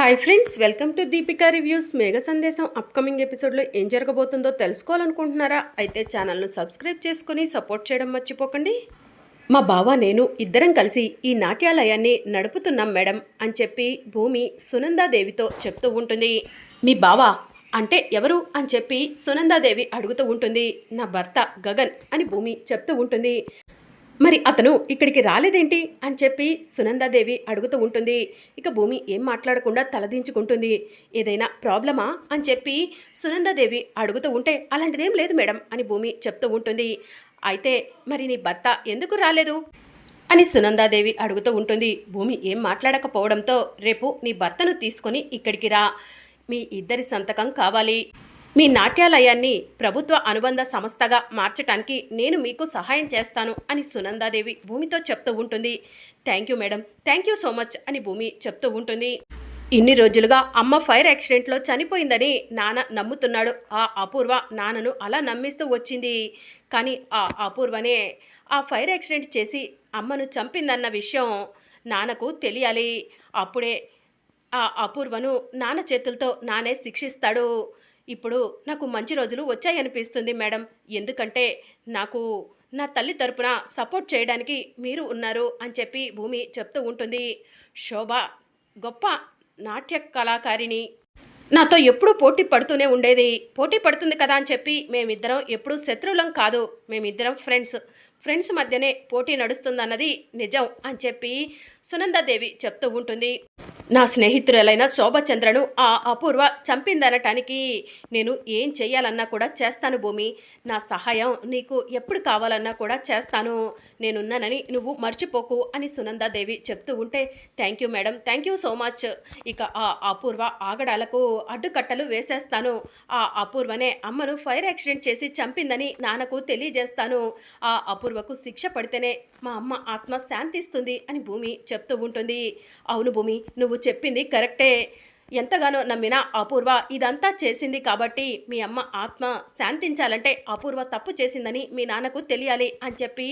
Hi friends, welcome to Deepika reviews. మేఘ సందేశం upcoming ఎపిసోడ్లో ఏం జరగబోతుందో తెలుసుకోవాలనుకుంటున్నారా? అయితే ఛానల్ను సబ్స్క్రైబ్ చేసుకుని సపోర్ట్ చేయడం మర్చిపోకండి. మా బావ నేను ఇద్దరం కలిసి ఈ నాట్యాలయాన్ని నడుపుతున్నాం మేడం అని చెప్పి భూమి సునందాదేవితో చెప్తూ ఉంటుంది. మీ బావ అంటే ఎవరు అని చెప్పి సునందాదేవి అడుగుతూ ఉంటుంది. నా భర్త గగన్ అని భూమి చెప్తూ ఉంటుంది. మరి అతను ఇక్కడికి రాలేదేంటి అని చెప్పి సునందాదేవి అడుగుతూ ఉంటుంది. ఇక భూమి ఏం మాట్లాడకుండా తలదించుకుంటుంది. ఏదైనా ప్రాబ్లమా అని చెప్పి సునందాదేవి అడుగుతూ ఉంటే అలాంటిదేం లేదు మేడం అని భూమి చెప్తూ ఉంటుంది. అయితే మరి నీ భర్త ఎందుకు రాలేదు అని సునందాదేవి అడుగుతూ ఉంటుంది. భూమి ఏం మాట్లాడకపోవడంతో రేపు నీ భర్తను తీసుకొని ఇక్కడికి రా, మీ ఇద్దరి సంతకం కావాలి, మీ నాట్యాలయాన్ని ప్రభుత్వ అనుబంధ సంస్థగా మార్చడానికి నేను మీకు సహాయం చేస్తాను అని సునందాదేవి భూమితో చెప్తూ ఉంటుంది. Thank you madam, thank you so much అని భూమి చెప్తూ ఉంటుంది. ఇన్ని రోజులుగా అమ్మ ఫైర్ యాక్సిడెంట్లో చనిపోయిందని నాన్న నమ్ముతున్నాడు. ఆ అపూర్వ నాన్నను అలా నమ్మిస్తూ వచ్చింది. కానీ ఆ అపూర్వనే ఆ ఫైర్ యాక్సిడెంట్ చేసి అమ్మను చంపిందన్న విషయం నాన్నకు తెలియాలి. అప్పుడే ఆ అపూర్వను నాన్న చేతులతో నానే శిక్షిస్తాడు. ఇప్పుడు నాకు మంచి రోజులు వచ్చాయనిపిస్తుంది మేడం. ఎందుకంటే నాకు నా తల్లి తరపున సపోర్ట్ చేయడానికి మీరు ఉన్నారు అని చెప్పి భూమి చెప్తూ ఉంటుంది. శోభ గొప్ప నాట్య కళాకారిణి, నాతో ఎప్పుడూ పోటీ పడుతూనే ఉండేది. పోటీ పడుతుంది కదా అని చెప్పి మేమిద్దరం ఎప్పుడూ శత్రువులం కాదు, మేమిద్దరం ఫ్రెండ్స్ మధ్యనే పోటీ నడుస్తుందన్నది నిజం అని చెప్పి సునందాదేవి చెప్తూ ఉంటుంది. నా స్నేహితురాలైన శోభచంద్రను ఆ అపూర్వ చంపిందనటానికి నేను ఏం చెయ్యాలన్నా కూడా చేస్తాను భూమి. నా సహాయం నీకు ఎప్పుడు కావాలన్నా కూడా చేస్తాను, నేనున్నానని నువ్వు మర్చిపోకు అని సునందాదేవి చెప్తూ ఉంటే thank you madam, thank you so much. ఇక ఆ అపూర్వ ఆగడాలకు అడ్డుకట్టలు వేసేస్తాను. ఆ అపూర్వనే అమ్మను ఫైర్ యాక్సిడెంట్ చేసి చంపిందని నాన్నకు తెలియజేస్తాను. ఆ అపూర్వకు శిక్ష పడితేనే మా అమ్మ ఆత్మ శాంతిస్తుంది అని భూమి చెప్తూ ఉంటుంది. అవును భూమి, నువ్వు చెప్పింది కరెక్టే. ఎంతగానో నమ్మిన అపూర్వ ఇదంతా చేసింది కాబట్టి మీ అమ్మ ఆత్మ శాంతించాలంటే అపూర్వ తప్పు చేసిందని మీ నాన్నకు తెలియాలి అని చెప్పి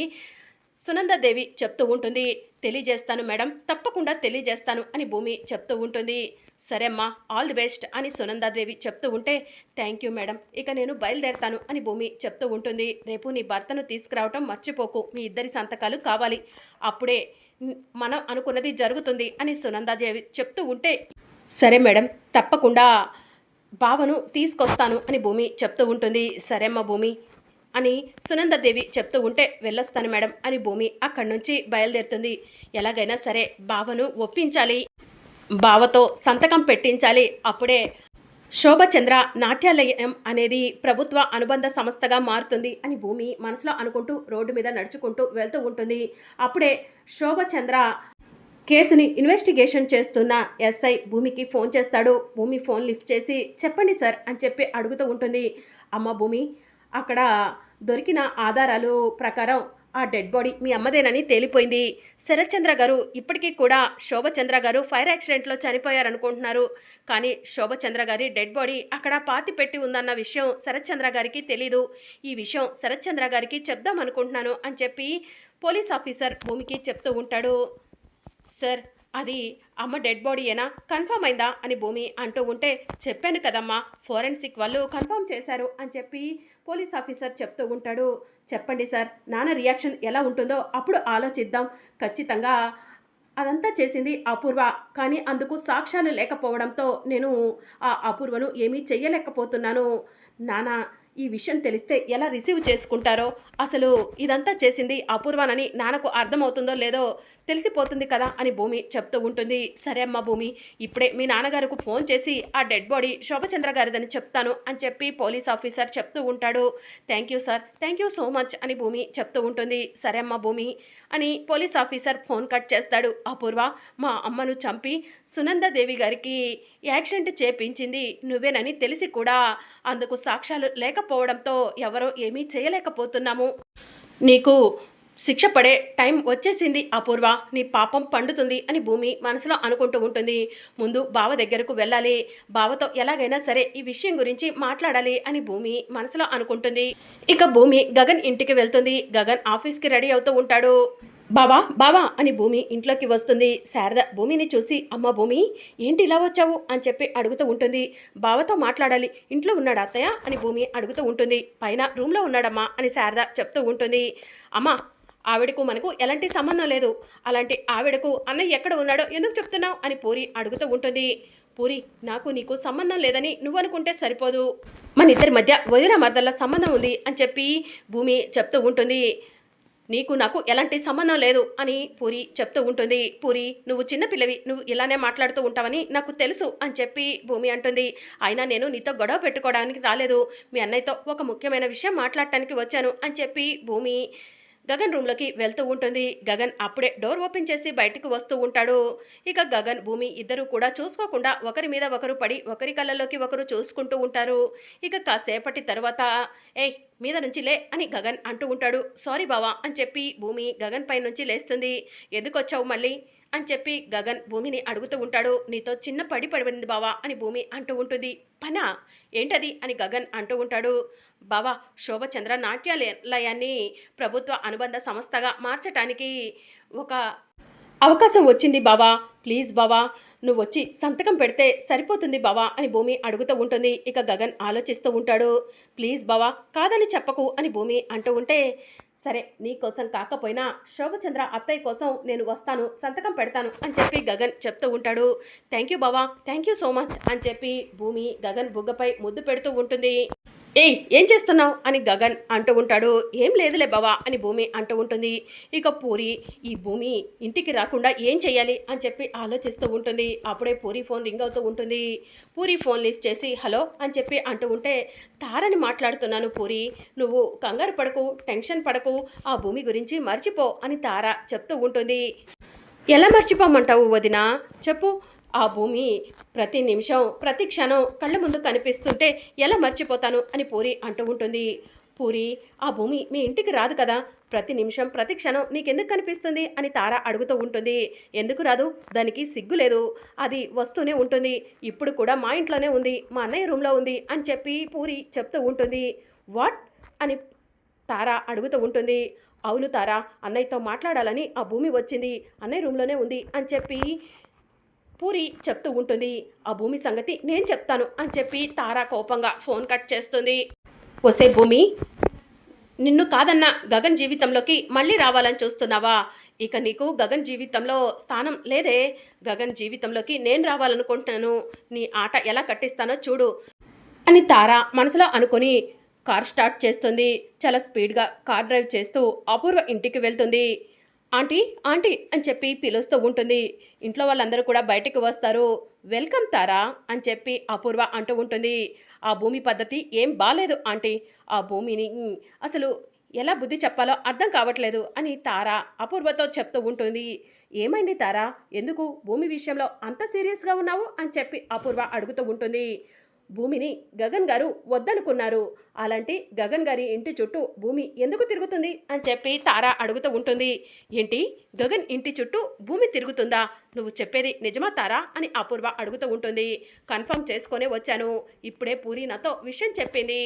సునందాదేవి చెప్తూ ఉంటుంది. తెలియజేస్తాను మేడం, తప్పకుండా తెలియజేస్తాను అని భూమి చెప్తూ ఉంటుంది. సరే అమ్మా, ఆల్ ది బెస్ట్ అని సునందాదేవి చెప్తూ ఉంటే థ్యాంక్ యూ మేడం, ఇక నేను బయలుదేరుతాను అని భూమి చెప్తూ ఉంటుంది. రేపు నీ భర్తను తీసుకురావటం మర్చిపోకు, మీ ఇద్దరి సంతకాలు కావాలి, అప్పుడే మనం అనుకున్నది జరుగుతుంది అని సునందాదేవి చెప్తూ ఉంటే సరే మేడం, తప్పకుండా బావను తీసుకొస్తాను అని భూమి చెప్తూ ఉంటుంది. సరే అమ్మ భూమి అని సునందాదేవి చెప్తూ ఉంటే వెళ్ళొస్తాను మేడం అని భూమి అక్కడి నుంచి బయలుదేరుతుంది. ఎలాగైనా సరే బావను ఒప్పించాలి, బావతో సంతకం పెట్టించాలి, అప్పుడే శోభచంద్ర నాట్యాలయం అనేది ప్రభుత్వ అనుబంధ సంస్థగా మారుతుంది అని భూమి మనసులో అనుకుంటూ రోడ్డు మీద నడుచుకుంటూ వెళ్తూ ఉంటుంది. అప్పుడే శోభచంద్ర కేసుని ఇన్వెస్టిగేషన్ చేస్తున్న ఎస్ఐ భూమికి ఫోన్ చేస్తాడు. భూమి ఫోన్ లిఫ్ట్ చేసి చెప్పండి సార్ అని చెప్పి అడుగుతూ ఉంటుంది. అమ్మ భూమి, అక్కడ దొరికిన ఆధారాలు ప్రకారం ఆ డెడ్ బాడీ మీ అమ్మదేనని తేలిపోయింది. శరత్చంద్ర గారు ఇప్పటికీ కూడా శోభచంద్ర గారు ఫైర్ యాక్సిడెంట్లో చనిపోయారనుకుంటున్నారు. కానీ శోభచంద్ర గారి డెడ్ బాడీ అక్కడ పాతి పెట్టి ఉందన్న విషయం శరత్చంద్ర గారికి తెలీదు. ఈ విషయం శరత్చంద్ర గారికి చెప్దాం అనుకుంటున్నాను అని చెప్పి పోలీస్ ఆఫీసర్ భూమికి చెప్తూ ఉంటాడు. సార్, అది అమ్మ డెడ్ బాడీయేనా, కన్ఫర్మ్ అయిందా అని భూమి అంటూ ఉంటే చెప్పాను కదమ్మా, ఫోరెన్సిక్ వాళ్ళు కన్ఫర్మ్ చేశారు అని చెప్పి పోలీస్ ఆఫీసర్ చెప్తూ ఉంటాడు. చెప్పండి సార్, నాన్న రియాక్షన్ ఎలా ఉంటుందో అప్పుడు ఆలోచిద్దాం. ఖచ్చితంగా అదంతా చేసింది అపూర్వ, కానీ అందుకు సాక్ష్యాలు లేకపోవడంతో నేను ఆ అపూర్వను ఏమీ చెయ్యలేకపోతున్నాను. నాన్న ఈ విషయం తెలిస్తే ఎలా రిసీవ్ చేసుకుంటారో, అసలు ఇదంతా చేసింది అపూర్వనని నాన్నకు అర్థమవుతుందో లేదో తెలిసిపోతుంది కదా అని భూమి చెప్తూ ఉంటుంది. సరే అమ్మ భూమి, ఇప్పుడే మీ నాన్నగారికి ఫోన్ చేసి ఆ డెడ్ బాడీ శోభచంద్ర గారిదని చెప్తాను అని చెప్పి పోలీస్ ఆఫీసర్ చెప్తూ ఉంటాడు. Thank you sir, thank you so much అని భూమి చెప్తూ ఉంటుంది. సరే అమ్మ భూమి అని పోలీస్ ఆఫీసర్ ఫోన్ కట్ చేస్తాడు. అపూర్వ మా అమ్మను చంపి సునందాదేవి గారికి యాక్సిడెంట్ చేపించింది నువ్వేనని తెలిసి కూడా అందుకు సాక్ష్యాలు లేకపోవడంతో ఎవరో ఏమీ చేయలేకపోతున్నాము. నీకు శిక్ష పడే టైం వచ్చేసింది అపూర్వ, నీ పాపం పండుతుంది అని భూమి మనసులో అనుకుంటూ ఉంటుంది. ముందు బావ దగ్గరకు వెళ్ళాలి, బావతో ఎలాగైనా సరే ఈ విషయం గురించి మాట్లాడాలి అని భూమి మనసులో అనుకుంటుంది. ఇక భూమి గగన్ ఇంటికి వెళ్తుంది. గగన్ ఆఫీస్కి రెడీ అవుతూ ఉంటాడు. బావా బావా అని భూమి ఇంట్లోకి వస్తుంది. శారద భూమిని చూసి అమ్మ భూమి ఏంటి ఇలా వచ్చావు అని చెప్పి అడుగుతూ ఉంటుంది. బావతో మాట్లాడాలి, ఇంట్లో ఉన్నాడా అత్తయ్య అని భూమి అడుగుతూ ఉంటుంది. పైన రూమ్లో ఉన్నాడమ్మా అని శారద చెప్తూ ఉంటుంది. అమ్మ ఆవిడకు మనకు ఎలాంటి సంబంధం లేదు, అలాంటి ఆవిడకు అన్నయ్య ఎక్కడ ఉన్నాడో ఎందుకు చెప్తున్నావు అని పూరి అడుగుతూ ఉంటుంది. పూరి నాకు నీకు సంబంధం లేదని నువ్వు అనుకుంటే సరిపోదు, మన ఇద్దరి మధ్య వదిన మరదల సంబంధం ఉంది అని చెప్పి భూమి చెప్తూ ఉంటుంది. నీకు నాకు ఎలాంటి సంబంధం లేదు అని పూరి చెప్తూ ఉంటుంది. పూరి నువ్వు చిన్నపిల్లవి, నువ్వు ఇలానే మాట్లాడుతూ ఉంటావని నాకు తెలుసు అని చెప్పి భూమి అంటుంది. అయినా నేను నీతో గొడవ పెట్టుకోవడానికి రాలేదు, మీ అన్నయ్యతో ఒక ముఖ్యమైన విషయం మాట్లాడటానికి వచ్చాను అని చెప్పి భూమి గగన్ రూమ్లోకి వెళ్తూ ఉంటుంది. గగన్ అప్పుడే డోర్ ఓపెన్ చేసి బయటకు వస్తూ ఉంటాడు. ఇక గగన్ భూమి ఇద్దరు కూడా చూసుకోకుండా ఒకరి మీద ఒకరు పడి ఒకరి కళ్ళల్లోకి ఒకరు చూసుకుంటూ ఉంటారు. ఇక కాసేపటి తర్వాత ఏయ్ మీద నుంచి లే అని గగన్ అంటూ ఉంటాడు. సారీ బావా అని చెప్పి భూమి గగన్ పై నుంచి లేస్తుంది. ఎందుకు వచ్చావు మళ్ళీ అని చెప్పి గగన్ భూమిని అడుగుతూ ఉంటాడు. నీతో చిన్న పడిపోయింది బావా అని భూమి అంటూ ఉంటుంది. పనా ఏంటది అని గగన్ అంటూ ఉంటాడు. బావా శోభచంద్ర నాట్యాలయాన్ని ప్రభుత్వ అనుబంధ సంస్థగా మార్చటానికి ఒక అవకాశం వచ్చింది బావా, ప్లీజ్ బావా నువ్వు వచ్చి సంతకం పెడితే సరిపోతుంది బావా అని భూమి అడుగుతూ ఉంటుంది. ఇక గగన్ ఆలోచిస్తూ ఉంటాడు. ప్లీజ్ బావా కాదని చెప్పకు అని భూమి అంటూ ఉంటే, సరే నీకోసం కాకపోయినా శోభచంద్ర అత్తయ్య కోసం నేను వస్తాను, సంతకం పెడతాను అని చెప్పి గగన్ చెప్తూ ఉంటాడు. థ్యాంక్ యూ బావా, థ్యాంక్ యూ సో మచ్ అని చెప్పి భూమి గగన్ బుగ్గపై ముద్దు పెడుతూ ఉంటుంది. ఏయ్ ఏం చేస్తున్నావు అని గగన్ అంటూ ఉంటాడు. ఏం లేదులే బావా అని భూమి అంటూ ఉంటుంది. ఇక పూరి ఈ భూమి ఇంటికి రాకుండా ఏం చెయ్యాలి అని చెప్పి ఆలోచిస్తూ ఉంటుంది. అప్పుడే పూరి ఫోన్ రింగ్ అవుతూ ఉంటుంది. పూరి ఫోన్ లిఫ్ట్ చేసి హలో అని చెప్పి అంటూ ఉంటే, తారని మాట్లాడుతున్నాను పూరి, నువ్వు కంగారు పడకు, టెన్షన్ పడకు, ఆ భూమి గురించి మర్చిపో అని తార చెప్తూ ఉంటుంది. ఎలా మర్చిపోమంటావు వదినా చెప్పు, ఆ భూమి ప్రతి నిమిషం ప్రతి క్షణం కళ్ళ ముందు కనిపిస్తుంటే ఎలా మర్చిపోతాను అని పూరి అంటూ ఉంటుంది. పూరి ఆ భూమి మీ ఇంటికి రాదు కదా, ప్రతి నిమిషం ప్రతి క్షణం నీకెందుకు కనిపిస్తుంది అని తార అడుగుతూ ఉంటుంది. ఎందుకు రాదు, దానికి సిగ్గు లేదు, అది వస్తూనే ఉంటుంది, ఇప్పుడు కూడా మా ఇంట్లోనే ఉంది, మా అన్నయ్య రూమ్లో ఉంది అని చెప్పి పూరి చెప్తూ ఉంటుంది. వాట్ అని తార అడుగుతూ ఉంటుంది. అవును తార, అన్నయ్యతో మాట్లాడాలని ఆ భూమి వచ్చింది, అన్నయ్య రూమ్లోనే ఉంది అని చెప్పి పూరి చెప్తూ ఉంటుంది. ఆ భూమి సంగతి నేను చెప్తాను అని చెప్పి తారా కోపంగా ఫోన్ కట్ చేస్తుంది. ఒసే భూమి, నిన్ను కాదన్న గగన్ జీవితంలోకి మళ్ళీ రావాలని చూస్తున్నావా? ఇక నీకు గగన్ జీవితంలో స్థానం లేదే, గగన్ జీవితంలోకి నేను రావాలనుకుంటున్నాను, నీ ఆట ఎలా కట్టిస్తానో చూడు అని తారా మనసులో అనుకుని కార్ స్టార్ట్ చేస్తుంది. చాలా స్పీడ్గా కార్ డ్రైవ్ చేస్తూ అపూర్వ ఇంటికి వెళ్తుంది. ఆంటీ ఆంటీ అని చెప్పి పిలుస్తూ ఉంటుంది. ఇంట్లో వాళ్ళందరూ కూడా బయటకు వస్తారు. వెల్కమ్ తారా అని చెప్పి అపూర్వ అంటూ ఉంటుంది. ఆ భూమి పద్ధతి ఏం బాలేదు ఆంటీ, ఆ భూమిని అసలు ఎలా బుద్ధి చెప్పాలో అర్థం కావట్లేదు అని తారా అపూర్వతో చెప్తూ ఉంటుంది. ఏమైంది తారా, ఎందుకు భూమి విషయంలో అంత సీరియస్గా ఉన్నావు అని చెప్పి అపూర్వ అడుగుతూ ఉంటుంది. భూమిని గగన్ గారు వద్దనుకున్నారు, అలాంటి గగన్ గారి ఇంటి చుట్టూ భూమి ఎందుకు తిరుగుతుంది అని చెప్పి తారా అడుగుతూ ఉంటుంది. ఏంటి గగన్ ఇంటి చుట్టూ భూమి తిరుగుతుందా, నువ్వు చెప్పేది నిజమా తారా అని అపూర్వ అడుగుతూ ఉంటుంది. కన్ఫర్మ్ చేసుకొనే వచ్చాను, ఇప్పుడే పూరి నాతో విషయం చెప్పింది,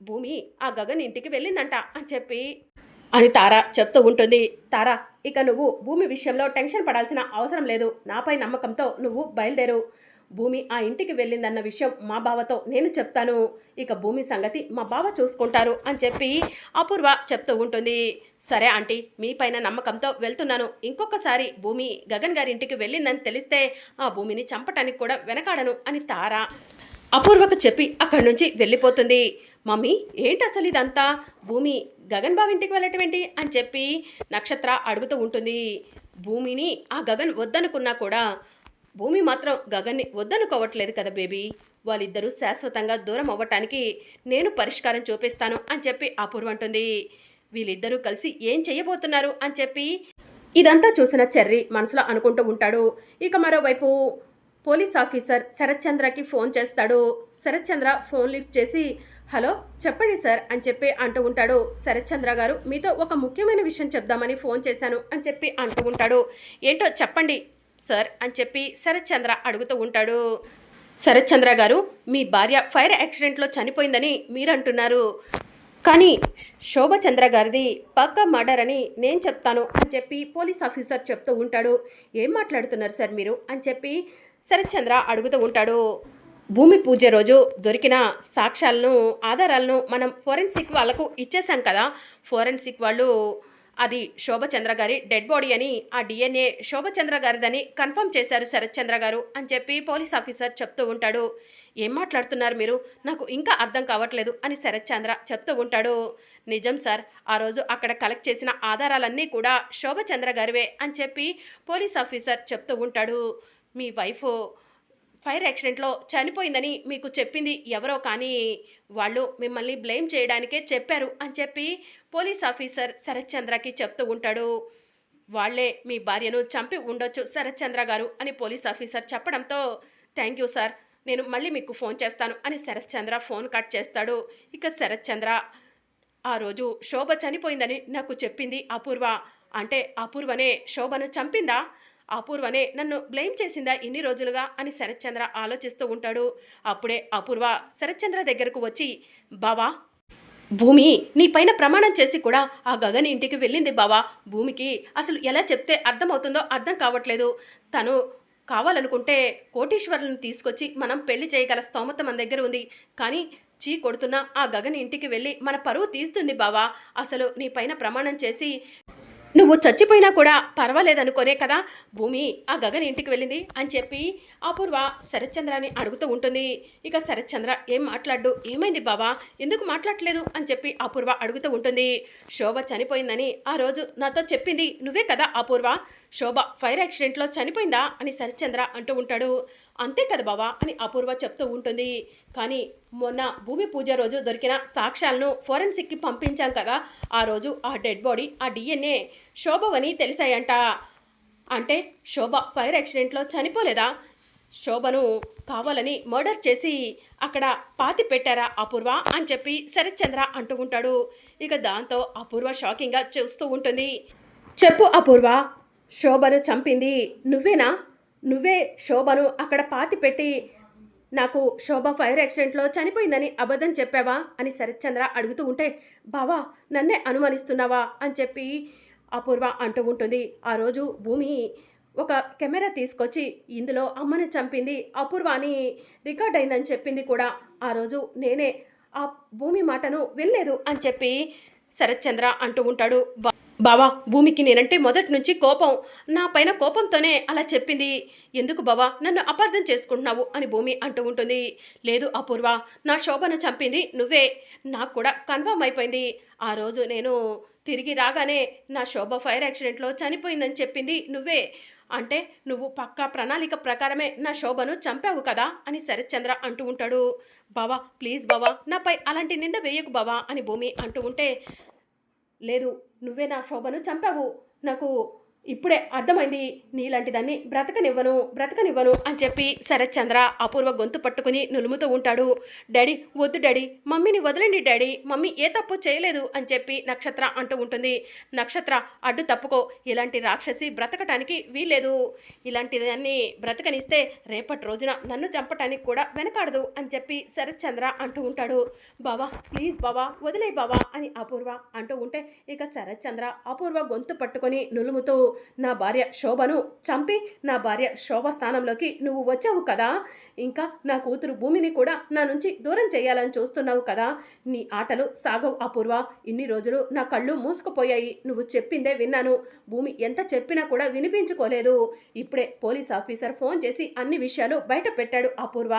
భూమి ఆ గగన్ ఇంటికి వెళ్ళిందంట అని తారా చెప్తూ ఉంటుంది. తారా ఇక నువ్వు భూమి విషయంలో టెన్షన్ పడాల్సిన అవసరం లేదు, నాపై నమ్మకంతో నువ్వు బయలుదేరు, భూమి ఆ ఇంటికి వెళ్ళిందన్న విషయం మా బావతో నేను చెప్తాను, ఇక భూమి సంగతి మా బావ చూసుకుంటారు అని చెప్పి అపూర్వ చెప్తూ ఉంటుంది. సరే ఆంటీ, మీ పైన నమ్మకంతో వెళ్తున్నాను, ఇంకొకసారి భూమి గగన్ గారి ఇంటికి వెళ్ళిందని తెలిస్తే ఆ భూమిని చంపటానికి కూడా వెనకాడను అని తారా అపూర్వకు చెప్పి అక్కడి నుంచి వెళ్ళిపోతుంది. మమ్మీ ఏంటి అసలు ఇదంతా, భూమి గగన్ బావ ఇంటికి వెళ్ళటం ఏంటి అని చెప్పి నక్షత్ర అడుగుతూ ఉంటుంది. భూమిని ఆ గగన్ వద్దనుకున్నా కూడా భూమి మాత్రం గగన్ని వద్దనుకోవట్లేదు కదా బేబీ, వాళ్ళిద్దరూ శాశ్వతంగా దూరం అవ్వటానికి నేను పరిష్కారం చూపిస్తాను అని చెప్పి అపూర్వ అంటుంది. వీళ్ళిద్దరూ కలిసి ఏం చేయబోతున్నారు అని చెప్పి ఇదంతా చూసిన చెర్రీ మనసులో అనుకుంటూ ఉంటాడు. ఇక మరోవైపు పోలీస్ ఆఫీసర్ శరత్ చంద్రకి ఫోన్ చేస్తాడు. శరత్ చంద్ర ఫోన్ లిఫ్ట్ చేసి హలో చెప్పండి సార్ అని చెప్పి అంటూ ఉంటాడు. శరత్ చంద్ర గారు మీతో ఒక ముఖ్యమైన విషయం చెప్దామని ఫోన్ చేశాను అని చెప్పి అంటూ ఉంటాడు. ఏంటో చెప్పండి సార్ అని చెప్పి శరత్ చంద్ర అడుగుతూ ఉంటాడు. శరత్ చంద్ర గారు, మీ భార్య ఫైర్ యాక్సిడెంట్లో చనిపోయిందని మీరు అంటున్నారు, కానీ శోభచంద్ర గారిది పక్కా మర్డర్ అని నేను చెప్తాను అని చెప్పి పోలీస్ ఆఫీసర్ చెప్తూ ఉంటాడు. ఏం మాట్లాడుతున్నారు సార్ మీరు అని చెప్పి శరత్చంద్ర అడుగుతూ ఉంటాడు. భూమి పూజ రోజు దొరికిన సాక్ష్యాలను ఆధారాలను మనం ఫోరెన్సిక్ వాళ్ళకు ఇచ్చేసాం కదా. ఫోరెన్సిక్ వాళ్ళు అది శోభచంద్ర గారి డెడ్ బాడీ అని, ఆ డిఎన్ఏ శోభచంద్ర గారిదని కన్ఫర్మ్ చేశారు శరత్చంద్ర గారు అని చెప్పి పోలీస్ ఆఫీసర్ చెప్తూ ఉంటాడు. ఏం మాట్లాడుతున్నారు మీరు, నాకు ఇంకా అర్థం కావట్లేదు అని శరత్చంద్ర చెప్తూ ఉంటాడు. నిజం సార్, ఆ రోజు అక్కడ కలెక్ట్ చేసిన ఆధారాలన్నీ కూడా శోభచంద్ర గారివే అని చెప్పి పోలీస్ ఆఫీసర్ చెప్తూ ఉంటాడు. మీ వైఫ్ ఫైర్ యాక్సిడెంట్లో చనిపోయిందని మీకు చెప్పింది ఎవరో, కానీ వాళ్ళు మిమ్మల్ని బ్లేమ్ చేయడానికే చెప్పారు అని చెప్పి పోలీస్ ఆఫీసర్ శరత్చంద్రకి చెప్తూ ఉంటాడు. వాళ్లే మీ భార్యను చంపి ఉండొచ్చు శరత్చంద్ర గారు అని పోలీస్ ఆఫీసర్ చెప్పడంతో, థ్యాంక్ యూ సార్, నేను మళ్ళీ మీకు ఫోన్ చేస్తాను అని శరత్చంద్ర ఫోన్ కట్ చేస్తాడు. ఇక శరత్చంద్ర, ఆ రోజు శోభ చనిపోయిందని నాకు చెప్పింది అపూర్వ, అంటే అపూర్వనే శోభను చంపిందా, అపూర్వనే నన్ను బ్లేమ్ చేసిందా ఇన్ని రోజులుగా అని శరత్చంద్ర ఆలోచిస్తూ ఉంటాడు. అప్పుడే అపూర్వ శరత్చంద్ర దగ్గరకు వచ్చి, బావా, భూమి నీ పైన ప్రమాణం చేసి కూడా ఆ గగన్ ఇంటికి వెళ్ళింది బావా. భూమికి అసలు ఎలా చెప్తే అర్థమవుతుందో అర్థం కావట్లేదు. తను కావాలనుకుంటే కోటీశ్వరులను తీసుకొచ్చి మనం పెళ్లి చేయగల స్తోమత మన దగ్గర ఉంది. కానీ చీ కొడుతున్న ఆ గగన్ ఇంటికి వెళ్ళి మన పరువు తీస్తుంది బావా. అసలు నీ పైన ప్రమాణం చేసి నువ్వు చచ్చిపోయినా కూడా పర్వాలేదనుకోనే కదా భూమి ఆ గగన్ ఇంటికి వెళ్ళింది అని చెప్పి అపూర్వ శరత్చంద్రాన్ని అడుగుతూ ఉంటుంది. ఇక శరత్చంద్ర ఏం మాట్లాడు, ఏమైంది బావా, ఎందుకు మాట్లాడలేదు అని చెప్పి అపూర్వ అడుగుతూ ఉంటుంది. శోభ చనిపోయిందని ఆ రోజు నాతో చెప్పింది నువ్వే కదా అపూర్వ, శోభ ఫైర్ యాక్సిడెంట్లో చనిపోయిందా అని శరత్చంద్ర అంటూ ఉంటాడు. అంతే కదా బావా అని అపూర్వ చెప్తూ ఉంటుంది. కానీ మొన్న భూమి పూజ రోజు దొరికిన సాక్ష్యాలను ఫోరెన్సిక్కి పంపించాం కదా, ఆ రోజు ఆ డెడ్ బాడీ ఆ డిఎన్ఏ శోభవని తెలిసాయంట. అంటే శోభ ఫైర్ యాక్సిడెంట్లో చనిపోలేదా, శోభను కావాలని మర్డర్ చేసి అక్కడ పాతి పెట్టారా అపూర్వ అని చెప్పి శరత్చంద్ర అంటూ ఉంటాడు. ఇక దాంతో అపూర్వ షాకింగ్గా చూస్తూ ఉంటుంది. చెప్పు అపూర్వ, శోభను చంపింది నువ్వేనా, నువ్వే శోభను అక్కడ పాతి పెట్టి నాకు శోభ ఫైర్ యాక్సిడెంట్లో చనిపోయిందని అబద్ధం చెప్పావా అని శరత్చంద్ర అడుగుతూ ఉంటే, బావా నన్నే అనుమానిస్తున్నావా అని చెప్పి అపూర్వ అంటూ ఉంటుంది. ఆ రోజు భూమి ఒక కెమెరా తీసుకొచ్చి ఇందులో అమ్మని చంపింది అపూర్వ అని రికార్డ్ అయిందని చెప్పింది కూడా ఆ రోజు నేనే, ఆ భూమి మాటను వినలేదు అని చెప్పి శరత్చంద్ర అంటూ ఉంటాడు. బావా భూమికి నేనంటే మొదటి నుంచి కోపం, నా పైన కోపంతోనే అలా చెప్పింది. ఎందుకు బావా నన్ను అపార్థం చేసుకుంటున్నావు అని భూమి అంటూ ఉంటుంది. లేదు అపూర్వ, నా శోభను చంపింది నువ్వే, నాకు కూడా కన్ఫర్మ్ అయిపోయింది. ఆ రోజు నేను తిరిగి రాగానే నా శోభ ఫైర్ యాక్సిడెంట్లో చనిపోయిందని చెప్పింది నువ్వే, అంటే నువ్వు పక్కా ప్రణాళిక ప్రకారమే నా శోభను చంపావు కదా అని శరత్చంద్ర అంటూ ఉంటాడు. బావా ప్లీజ్ బావా నాపై అలాంటి నింద వేయకు బావా అని భూమి అంటూ ఉంటే, లేదు నువ్వే నా శోభను చంపావు, నాకు ఇప్పుడే అర్థమైంది, నీలాంటి దాన్ని బ్రతకనివ్వను అని చెప్పి శరత్చంద్ర అపూర్వ గొంతు పట్టుకుని నులుముతూ ఉంటాడు. డాడీ వద్దు డాడీ, మమ్మీని వదలండి డాడీ, మమ్మీ ఏ తప్పు చేయలేదు అని చెప్పి నక్షత్ర అంటూ ఉంటుంది. నక్షత్ర అడ్డు తప్పుకో, ఇలాంటి రాక్షసి బ్రతకటానికి వీలేదు, ఇలాంటి దాన్ని బ్రతకనిస్తే రేపటి రోజున నన్ను చంపటానికి కూడా వెనకాడదు అని చెప్పి శరత్చంద్ర అంటూ ఉంటాడు. బావా ప్లీజ్ బావా వదిలే బావా అని అపూర్వ అంటూ ఉంటే, ఇక శరత్చంద్ర అపూర్వ గొంతు పట్టుకొని నులుముతూ, నా భార్య శోభను చంపి నా భార్య శోభ స్థానంలోకి నువ్వు వచ్చావు కదా, ఇంకా నా కూతురు భూమిని కూడా నా నుంచి దూరం చేయాలని చూస్తున్నావు కదా, నీ ఆటలు సాగవు అపూర్వ, ఇన్ని రోజులు నా కళ్ళు మూసుకుపోయాయి, నువ్వు చెప్పిందే విన్నాను, భూమి ఎంత చెప్పినా కూడా వినిపించుకోలేదు, ఇప్పుడే పోలీస్ ఆఫీసర్ ఫోన్ చేసి అన్ని విషయాలు బయట పెట్టాడు అపూర్వ,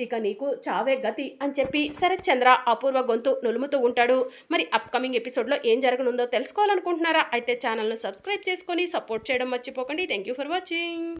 ఇక నీకు చావే గతి అని చెప్పి శరత్చంద్ర అపూర్వ గొంతు నులుముతూ ఉంటాడు. మరి అప్కమింగ్ ఎపిసోడ్లో ఏం జరగనుందో తెలుసుకోవాలనుకుంటున్నారా? అయితే ఛానల్ను సబ్స్క్రైబ్ చేసుకొని సపోర్ట్ చేయడం మర్చిపోకండి. Thank you for watching.